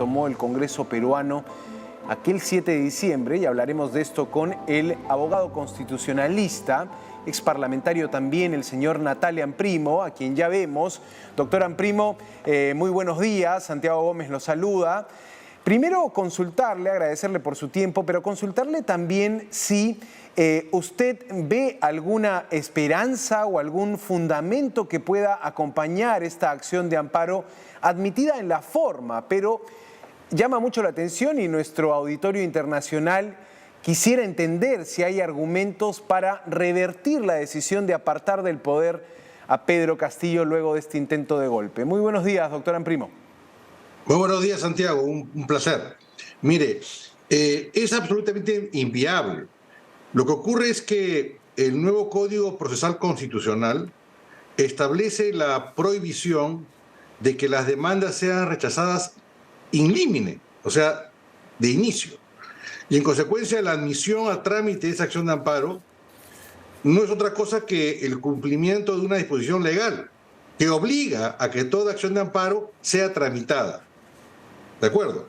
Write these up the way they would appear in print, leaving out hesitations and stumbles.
tomó el Congreso peruano aquel 7 de diciembre, y hablaremos de esto con el abogado constitucionalista, exparlamentario también, el señor Natalio Amprimo, a quien ya vemos. Doctor Amprimo, muy buenos días, Santiago Gómez lo saluda. Primero consultarle, agradecerle por su tiempo, pero consultarle también si usted ve alguna esperanza o algún fundamento que pueda acompañar esta acción de amparo admitida en la forma, pero llama mucho la atención y nuestro auditorio internacional quisiera entender si hay argumentos para revertir la decisión de apartar del poder a Pedro Castillo luego de este intento de golpe. Muy buenos días, doctor Amprimo. Muy buenos días, Santiago, un placer. Mire, es absolutamente inviable. Lo que ocurre es que el nuevo Código Procesal Constitucional establece la prohibición de que las demandas sean rechazadas in limine, o sea, de inicio. Y en consecuencia, la admisión a trámite de esa acción de amparo no es otra cosa que el cumplimiento de una disposición legal que obliga a que toda acción de amparo sea tramitada. ¿De acuerdo?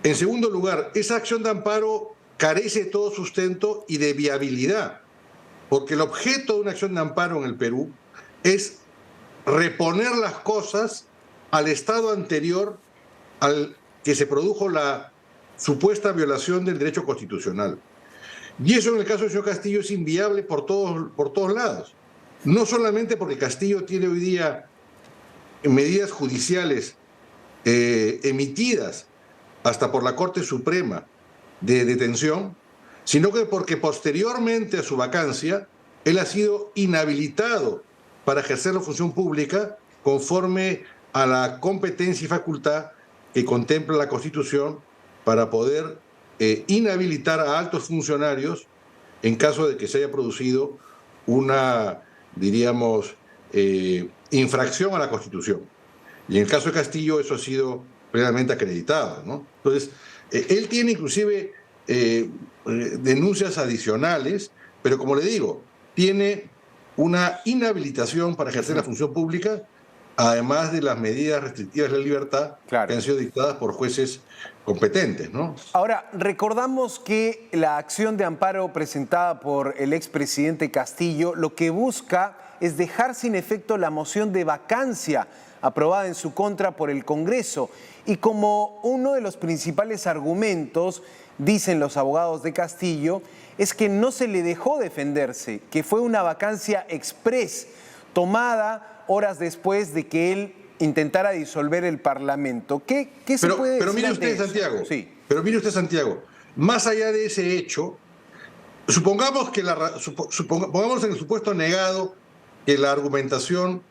En segundo lugar, esa acción de amparo carece de todo sustento y de viabilidad, porque el objeto de una acción de amparo en el Perú es reponer las cosas al estado anterior al que se produjo la supuesta violación del derecho constitucional. Y eso en el caso del señor Castillo es inviable por todos lados. No solamente porque Castillo tiene hoy día medidas judiciales emitidas hasta por la Corte Suprema de detención, sino que porque posteriormente a su vacancia, él ha sido inhabilitado para ejercer la función pública conforme a la competencia y facultad que contempla la Constitución para poder inhabilitar a altos funcionarios en caso de que se haya producido una, diríamos, infracción a la Constitución. Y en el caso de Castillo eso ha sido plenamente acreditado, ¿no? Entonces, él tiene inclusive denuncias adicionales, pero como le digo, tiene una inhabilitación para ejercer la función pública, además de las medidas restrictivas de la libertad que han sido dictadas por jueces competentes, ¿no? Ahora, recordamos que la acción de amparo presentada por el expresidente Castillo lo que busca es dejar sin efecto la moción de vacancia aprobada en su contra por el Congreso. Y como uno de los principales argumentos, dicen los abogados de Castillo, es que no se le dejó defenderse, que fue una vacancia exprés, tomada horas después de que él intentara disolver el Parlamento. ¿Qué se puede decir? Pero mire usted, Santiago, sí. Pero mire usted, Santiago, más allá de ese hecho, supongamos pongamos en el supuesto negado que la argumentación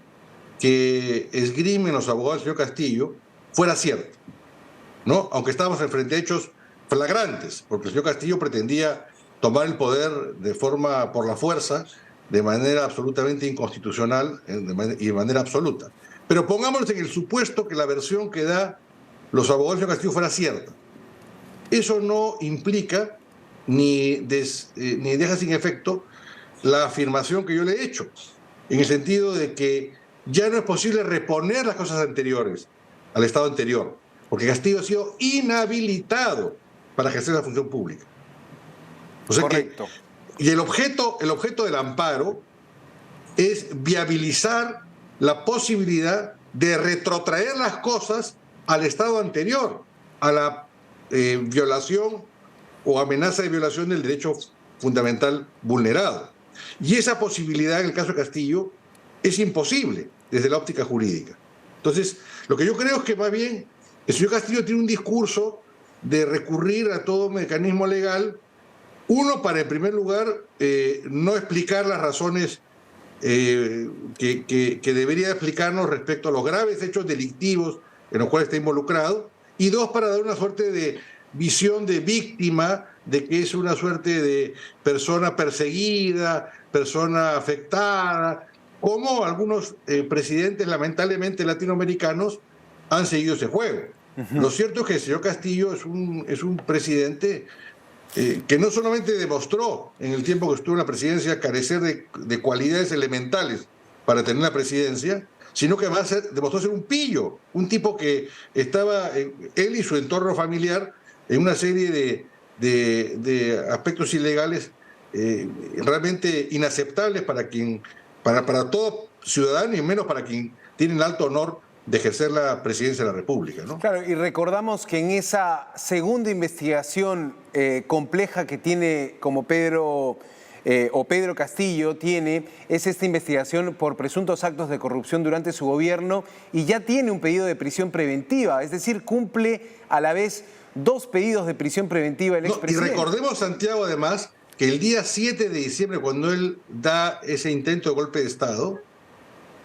que esgrimen los abogados del señor Castillo fuera cierta, ¿no? Aunque estábamos frente a hechos flagrantes, porque el señor Castillo pretendía tomar el poder de forma por la fuerza, de manera absolutamente inconstitucional y de manera absoluta. Pero pongámonos en el supuesto que la versión que da los abogados del señor Castillo fuera cierta. Eso no implica ni deja sin efecto la afirmación que yo le he hecho, en el sentido de que ya no es posible reponer las cosas anteriores al estado anterior, porque Castillo ha sido inhabilitado para ejercer la función pública. O sea correcto. Y el objeto del amparo es viabilizar la posibilidad de retrotraer las cosas al estado anterior, a la violación o amenaza de violación del derecho fundamental vulnerado. Y esa posibilidad, en el caso de Castillo, es imposible desde la óptica jurídica. Entonces, lo que yo creo es que más bien el señor Castillo tiene un discurso de recurrir a todo mecanismo legal, uno, para en primer lugar no explicar las razones que debería explicarnos respecto a los graves hechos delictivos en los cuales está involucrado, y dos, para dar una suerte de visión de víctima, de que es una suerte de persona perseguida, persona afectada, como algunos presidentes lamentablemente latinoamericanos han seguido ese juego. Lo cierto es que el señor Castillo es un presidente que no solamente demostró en el tiempo que estuvo en la presidencia carecer de cualidades elementales para tener la presidencia, sino que además demostró ser un pillo, un tipo que estaba, él y su entorno familiar, en una serie de aspectos ilegales realmente inaceptables para todo ciudadano y menos para quien tiene el alto honor de ejercer la presidencia de la República, ¿no? Claro, y recordamos que en esa segunda investigación compleja que tiene como Pedro Castillo tiene, es esta investigación por presuntos actos de corrupción durante su gobierno y ya tiene un pedido de prisión preventiva, es decir, cumple a la vez 2 pedidos de prisión preventiva el expresidente. Y recordemos, Santiago, además, que el día 7 de diciembre, cuando él da ese intento de golpe de Estado,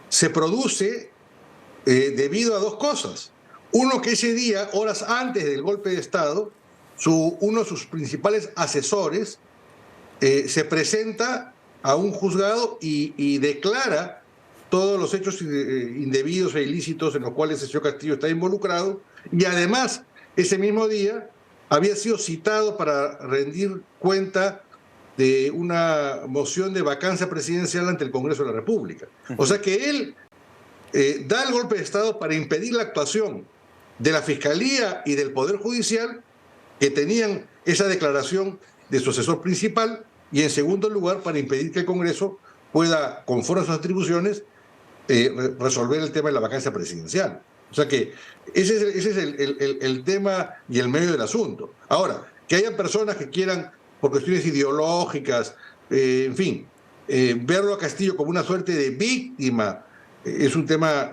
se produce debido a 2 cosas. Uno, que ese día, horas antes del golpe de Estado, uno de sus principales asesores se presenta a un juzgado y declara todos los hechos indebidos e ilícitos en los cuales el señor Castillo está involucrado, y además ese mismo día había sido citado para rendir cuenta de una moción de vacancia presidencial ante el Congreso de la República. O sea que él da el golpe de Estado para impedir la actuación de la Fiscalía y del Poder Judicial, que tenían esa declaración de su asesor principal, y en segundo lugar para impedir que el Congreso pueda, conforme a sus atribuciones, resolver el tema de la vacancia presidencial. O sea que ese es el tema y el medio del asunto. Ahora, que hayan personas que quieran, por cuestiones ideológicas, en fin, verlo a Castillo como una suerte de víctima, es un tema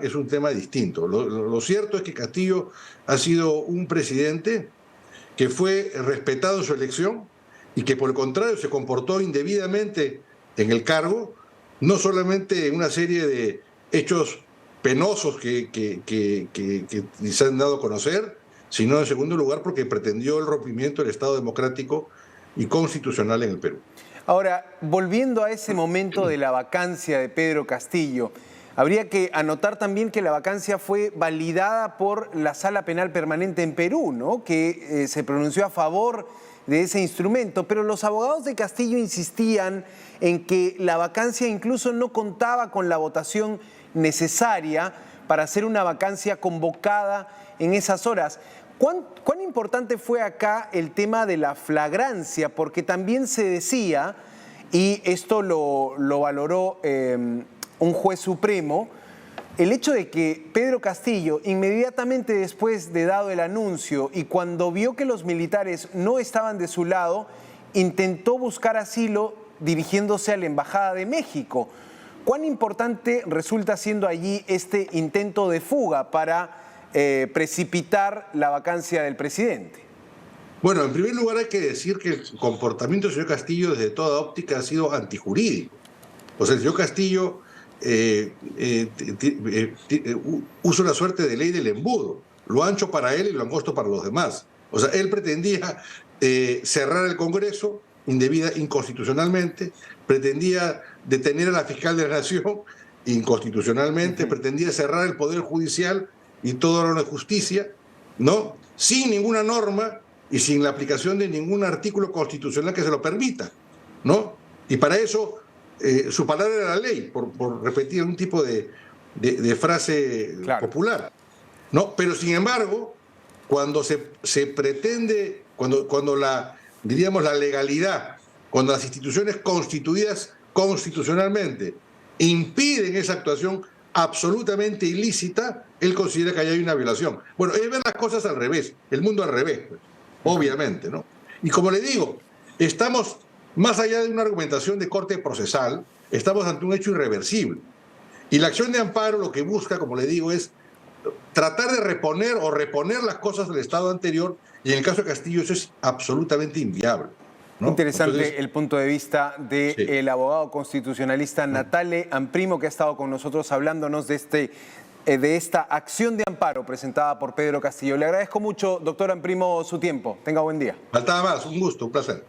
distinto. Lo cierto es que Castillo ha sido un presidente que fue respetado en su elección y que por el contrario se comportó indebidamente en el cargo, no solamente en una serie de hechos penosos que se han dado a conocer, sino en segundo lugar porque pretendió el rompimiento del Estado democrático y constitucional en el Perú. Ahora, volviendo a ese momento de la vacancia de Pedro Castillo, habría que anotar también que la vacancia fue validada por la Sala Penal Permanente en Perú, ¿no? Que se pronunció a favor de ese instrumento, pero los abogados de Castillo insistían en que la vacancia incluso no contaba con la votación necesaria para hacer una vacancia convocada en esas horas. ¿Cuán importante fue acá el tema de la flagrancia? Porque también se decía, y esto lo valoró un juez supremo, el hecho de que Pedro Castillo, inmediatamente después de dado el anuncio y cuando vio que los militares no estaban de su lado, intentó buscar asilo dirigiéndose a la Embajada de México. ¿Cuán importante resulta siendo allí este intento de fuga para precipitar la vacancia del presidente? Bueno, en primer lugar hay que decir que el comportamiento del señor Castillo desde toda óptica ha sido antijurídico. O sea, el señor Castillo usa una suerte de ley del embudo, lo ancho para él y lo angosto para los demás. O sea, él pretendía cerrar el Congreso inconstitucionalmente, pretendía detener a la fiscal de la Nación inconstitucionalmente, pretendía cerrar el Poder Judicial y todo órgano de justicia, ¿no? Sin ninguna norma y sin la aplicación de ningún artículo constitucional que se lo permita, ¿no? Y para eso su palabra era la ley, por repetir un tipo de frase popular, ¿no? Pero sin embargo, cuando se pretende, cuando diríamos la legalidad, cuando las instituciones constituidas constitucionalmente impiden esa actuación absolutamente ilícita, él considera que ahí hay una violación. Bueno, es ver las cosas al revés, el mundo al revés, pues, obviamente, ¿no? Y como le digo, estamos más allá de una argumentación de corte procesal, estamos ante un hecho irreversible. Y la acción de amparo lo que busca, como le digo, es tratar de reponer las cosas del estado anterior, y en el caso de Castillo eso es absolutamente inviable, ¿no? Interesante. Entonces, el punto de vista del abogado constitucionalista Natale Amprimo, que ha estado con nosotros hablándonos de esta acción de amparo presentada por Pedro Castillo. Le agradezco mucho, doctor Amprimo, su tiempo. Tenga buen día. Faltaba más, un gusto, un placer.